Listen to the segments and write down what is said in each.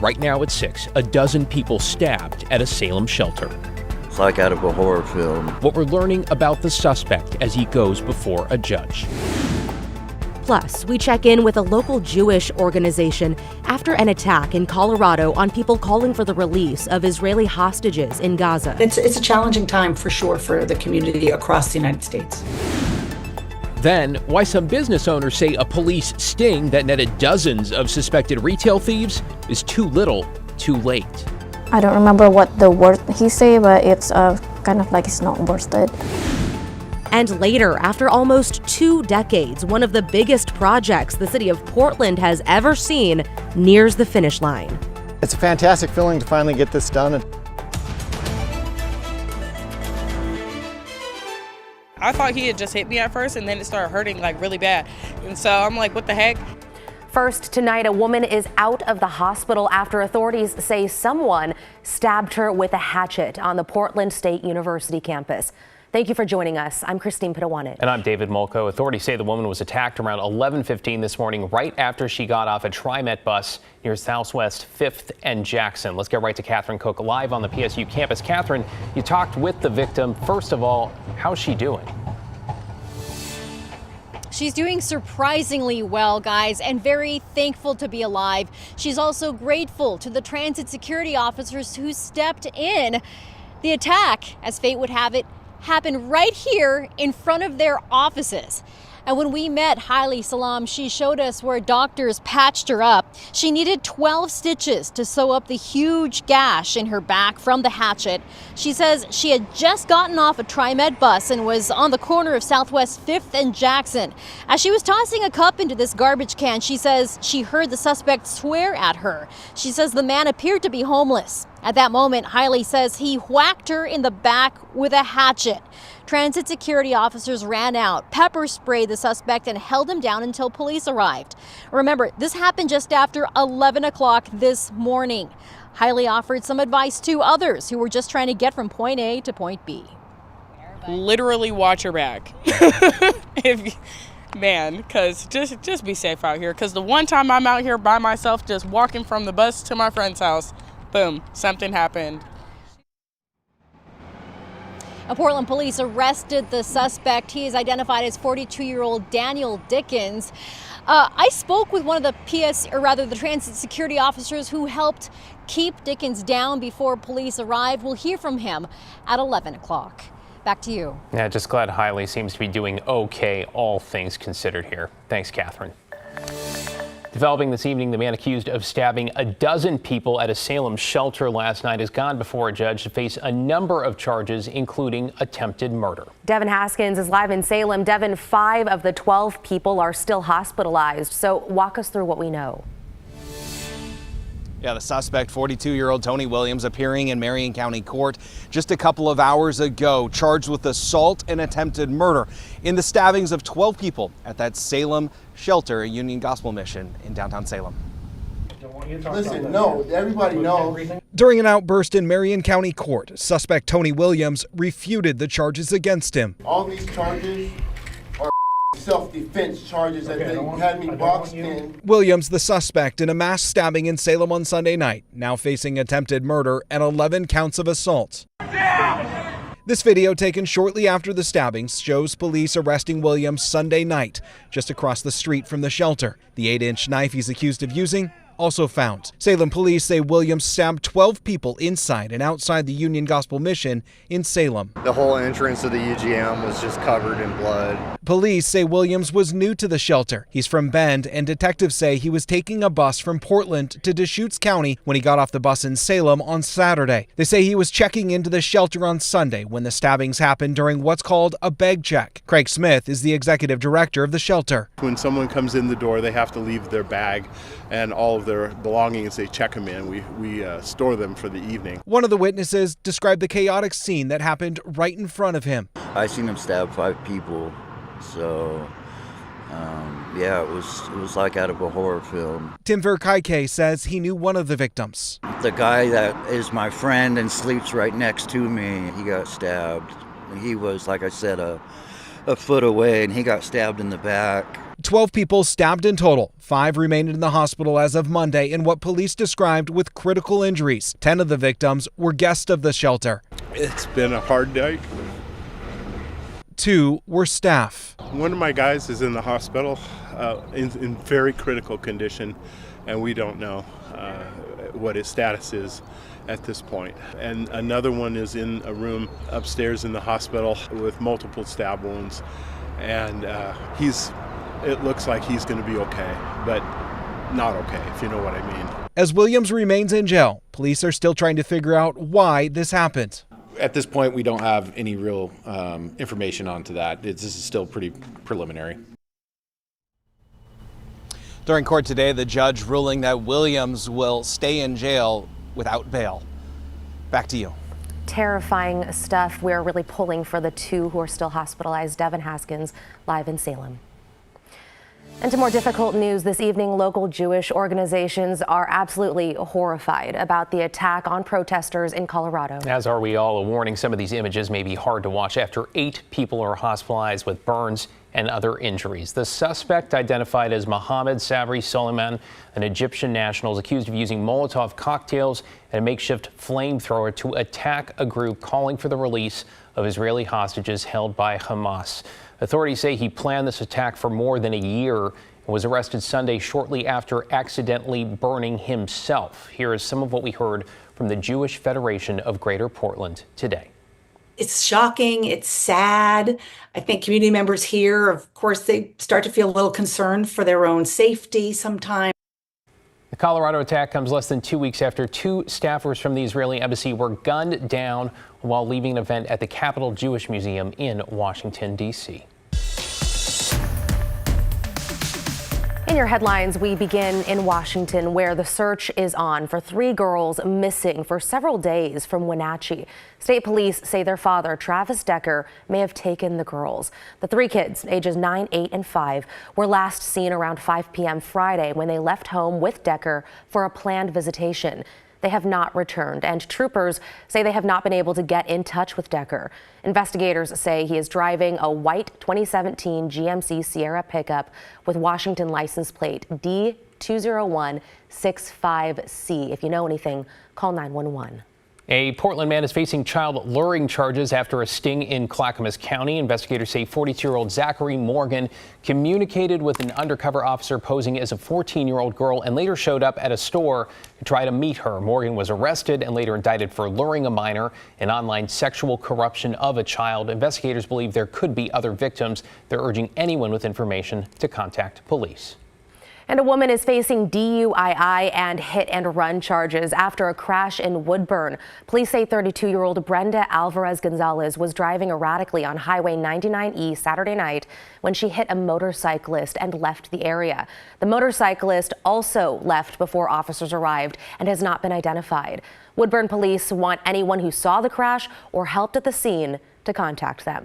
right now at 6, a dozen people stabbed at a Salem shelter. It's like out of a horror film. What we're learning about the suspect as he goes before a judge. Plus, we check in with a local Jewish organization after an attack in Colorado on people calling for the release of Israeli hostages in Gaza. It's a challenging time for sure for the community across the United States. Then, why some business owners say a police sting that netted dozens of suspected retail thieves is too little, too late. I don't remember what the word he said, but it's kind of like it's not worth it. And later, after almost 2 decades, one of the biggest projects the city of Portland has ever seen nears the finish line. It's a fantastic feeling to finally get this done. I thought he had just hit me at first, and then it started hurting like really bad. And so I'm like, what the heck? First tonight, a woman is out of the hospital after authorities say someone stabbed her with a hatchet on the Portland State University campus. Thank you for joining us. I'm Christine Pitawanit. And I'm David Molko. Authorities say the woman was attacked around 11:15 this morning, right after she got off a TriMet bus near Southwest 5th and Jackson. Let's get right to Catherine Cook live on the PSU campus. Catherine, you talked with the victim. First of all, how's she doing? She's doing surprisingly well, guys, and very thankful to be alive. She's also grateful to the transit security officers who stepped in. The attack, as fate would have it, happened right here in front of their offices. And when we met Hailey Salem, she showed us where doctors patched her up. She needed 12 stitches to sew up the huge gash in her back from the hatchet. She says she had just gotten off a TriMet bus and was on the corner of Southwest 5th and Jackson. As she was tossing a cup into this garbage can, she says she heard the suspect swear at her. She says the man appeared to be homeless. At that moment, Hailey says he whacked her in the back with a hatchet. Transit security officers ran out, pepper sprayed the suspect, and held him down until police arrived. Remember, this happened just after 11 o'clock this morning. Hailey offered some advice to others who were just trying to get from point A to point B. Literally watch your back. Because just be safe out here. Because the one time I'm out here by myself, just walking from the bus to my friend's house, boom, something happened. Portland police arrested the suspect. He is identified as 42-year-old Daniel Dickens. I spoke with one of the transit security officers who helped keep Dickens down before police arrived. We'll hear from him at 11 o'clock. Back to you. Yeah, just glad Hailey seems to be doing okay, all things considered here. Thanks, Catherine. Developing this evening, the man accused of stabbing a dozen people at a Salem shelter last night has gone before a judge to face a number of charges, including attempted murder. Devin Haskins is live in Salem. Devin, 5 of the 12 people are still hospitalized. So walk us through what we know. Yeah, the suspect, 42-year-old Tony Williams, appearing in Marion County Court just a couple of hours ago, charged with assault and attempted murder in the stabbings of 12 people at that Salem shelter, a Union Gospel Mission in downtown Salem. Listen, no, everybody knows. During an outburst in Marion County Court, suspect Tony Williams refuted the charges against him. All these charges are self-defense charges that they had me boxed in. Williams, the suspect in a mass stabbing in Salem on Sunday night, now facing attempted murder and 11 counts of assault. This video, taken shortly after the stabbings, shows police arresting Williams Sunday night, just across the street from the shelter. The 8-inch knife he's accused of using, also found. Salem police say Williams stabbed 12 people inside and outside the Union Gospel Mission in Salem. The whole entrance of the UGM was just covered in blood. Police say Williams was new to the shelter. He's from Bend, and detectives say he was taking a bus from Portland to Deschutes County when he got off the bus in Salem on Saturday. They say he was checking into the shelter on Sunday when the stabbings happened during what's called a bag check. Craig Smith is the executive director of the shelter. When someone comes in the door, they have to leave their bag and all of their belongings. They check them in. We store them for the evening. One of the witnesses described the chaotic scene that happened right in front of him. I seen him stab 5 people, so yeah, it was like out of a horror film. Tim Verkaike says he knew one of the victims. The guy that is my friend and sleeps right next to me, he got stabbed. He was, like I said, a a foot away, and he got stabbed in the back. 12 people stabbed in total. 5 remained in the hospital as of Monday in what police described with critical injuries. 10 of the victims were guests of the shelter. It's been a hard day. 2 were staff. One of my guys is in the hospital in very critical condition, and we don't know what his status is at this point. And another one is in a room upstairs in the hospital with multiple stab wounds, and it looks like he's going to be okay, but not okay, if you know what I mean. As Williams remains in jail, police are still trying to figure out why this happened. At this point, we don't have any real information onto that. This is still pretty preliminary. During court today, the judge ruling that Williams will stay in jail without bail. Back to you. Terrifying stuff. We're really pulling for the 2 who are still hospitalized. Devin Haskins, live in Salem. And to more difficult news this evening, local Jewish organizations are absolutely horrified about the attack on protesters in Colorado. As are we all. A warning, some of these images may be hard to watch after 8 people are hospitalized with burns and other injuries. The suspect, identified as Mohammed Sabri Salem, an Egyptian national, is accused of using Molotov cocktails and a makeshift flamethrower to attack a group calling for the release of Israeli hostages held by Hamas. Authorities say he planned this attack for more than a year and was arrested Sunday shortly after accidentally burning himself. Here is some of what we heard from the Jewish Federation of Greater Portland today. It's shocking. It's sad. I think community members here, of course, they start to feel a little concerned for their own safety sometimes. The Colorado attack comes less than 2 weeks after 2 staffers from the Israeli embassy were gunned down while leaving an event at the Capitol Jewish Museum in Washington, D.C. In your headlines, we begin in Washington, where the search is on for 3 girls missing for several days from Wenatchee. State police say their father, Travis Decker, may have taken the girls. The 3 kids, ages 9, 8, and 5, were last seen around 5 p.m. Friday when they left home with Decker for a planned visitation. They have not returned, and troopers say they have not been able to get in touch with Decker. Investigators say he is driving a white 2017 GMC Sierra pickup with Washington license plate D20165C. If you know anything, call 911. A Portland man is facing child luring charges after a sting in Clackamas County. Investigators say 42-year-old Zachary Morgan communicated with an undercover officer posing as a 14-year-old girl and later showed up at a store to try to meet her. Morgan was arrested and later indicted for luring a minor and online sexual corruption of a child. Investigators believe there could be other victims. They're urging anyone with information to contact police. And a woman is facing DUI and hit and run charges after a crash in Woodburn. Police say 32-year-old Brenda Alvarez Gonzalez was driving erratically on Highway 99E Saturday night when she hit a motorcyclist and left the area. The motorcyclist also left before officers arrived and has not been identified. Woodburn police want anyone who saw the crash or helped at the scene to contact them.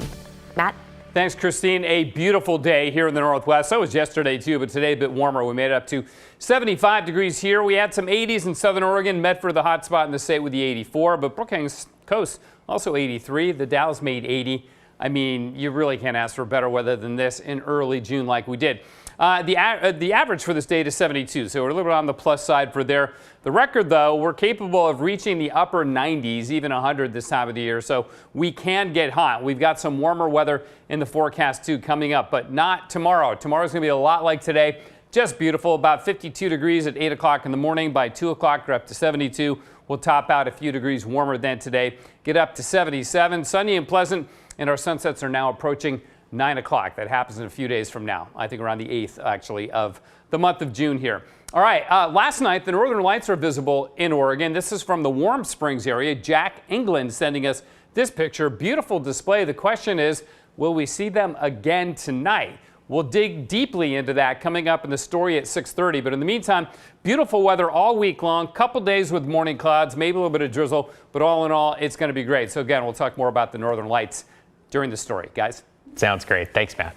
Matt? Thanks, Christine. A beautiful day here in the Northwest. So was yesterday, too, but today a bit warmer. We made it up to 75 degrees here. We had some 80s in Southern Oregon. Medford, the hot spot in the state with the 84. But Brookings Coast, also 83. The Dalles made 80. I mean, you really can't ask for better weather than this in early June like we did. The average for this date is 72, so we're a little bit on the plus side for there. The record, though, we're capable of reaching the upper 90s, even 100 this time of the year, so we can get hot. We've got some warmer weather in the forecast, too, coming up, but not tomorrow. Tomorrow's going to be a lot like today. Just beautiful, about 52 degrees at 8 o'clock in the morning. By 2 o'clock, we're up to 72. We'll top out a few degrees warmer than today. Get up to 77. Sunny and pleasant, and our sunsets are now approaching 9 o'clock. That happens in a few days from now. I think around the 8th, actually, of the month of June here. All right, last night, the northern lights are visible in Oregon. This is from the Warm Springs area. Jack England sending us this picture. Beautiful display. The question is, will we see them again tonight? We'll dig deeply into that coming up in the story at 6:30. But in the meantime, beautiful weather all week long. Couple days with morning clouds, maybe a little bit of drizzle. But all in all, it's going to be great. So again, we'll talk more about the northern lights during the story. Guys? Sounds great. Thanks, Matt.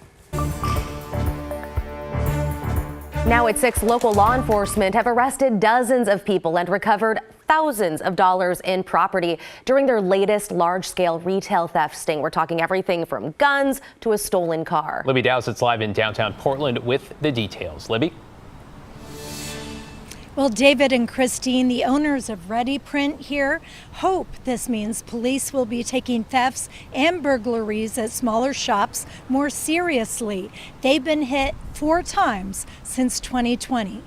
Now at 6, local law enforcement have arrested dozens of people and recovered thousands of dollars in property during their latest large-scale retail theft sting. We're talking everything from guns to a stolen car. Libby Dowsett's live in downtown Portland with the details. Libby? Well, David and Christine, the owners of Ready Print here, hope this means police will be taking thefts and burglaries at smaller shops more seriously. They've been hit 4 times since 2020.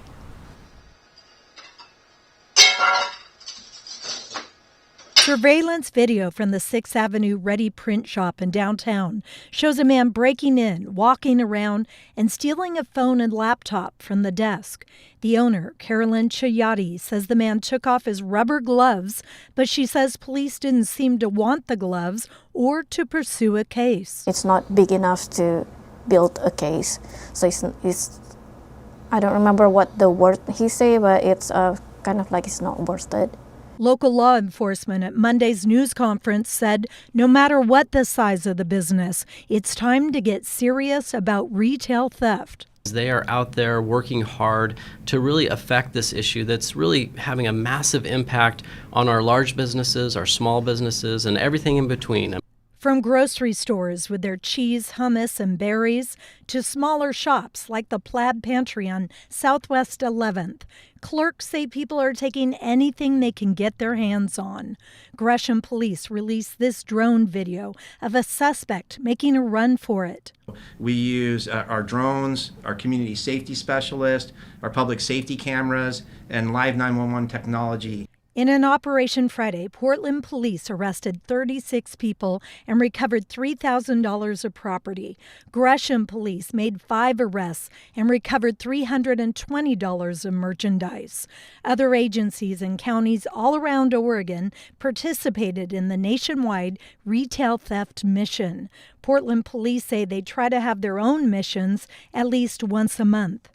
Surveillance video from the 6th Avenue Ready Print shop in downtown shows a man breaking in, walking around, and stealing a phone and laptop from the desk. The owner, Carolyn Chayati, says the man took off his rubber gloves, but she says police didn't seem to want the gloves or to pursue a case. It's not big enough to build a case, so it's I don't remember what the word he said, but it's kind of like it's not worth it. Local law enforcement at Monday's news conference said no matter what the size of the business, it's time to get serious about retail theft. They are out there working hard to really affect this issue that's really having a massive impact on our large businesses, our small businesses, and everything in between. From grocery stores with their cheese, hummus, and berries to smaller shops like the Plaid Pantry on Southwest 11th, clerks say people are taking anything they can get their hands on. Gresham police released this drone video of a suspect making a run for it. We use our drones, our community safety specialist, our public safety cameras, and live 911 technology. In an operation Friday, Portland police arrested 36 people and recovered $3,000 of property. Gresham police made 5 arrests and recovered $320 of merchandise. Other agencies and counties all around Oregon participated in the nationwide retail theft mission. Portland police say they try to have their own missions at least once a month.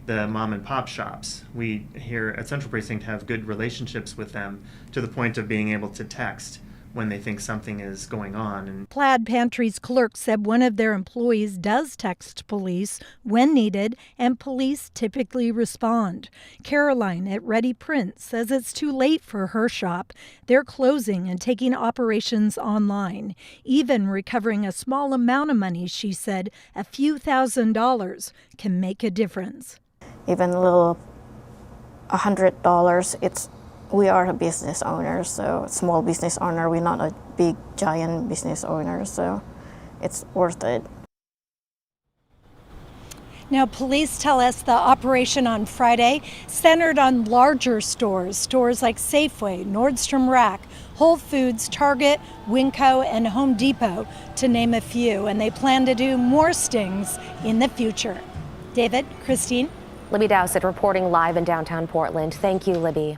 The mom and pop shops. We here at Central Precinct have good relationships with them to the point of being able to text when they think something is going on. And Plaid Pantry's clerk said one of their employees does text police when needed, and police typically respond. Caroline at Ready Print says it's too late for her shop. They're closing and taking operations online. Even recovering a small amount of money, she said, a few $1,000s can make a difference. Even a little $100, we are a business owner, so small business owner. We're not a big giant business owner, so it's worth it. Now, police tell us the operation on Friday centered on larger stores like Safeway, Nordstrom Rack, Whole Foods, Target, Winco, and Home Depot, to name a few, and they plan to do more stings in the future. David, Christine? Libby Dowsett reporting live in downtown Portland. Thank you, Libby.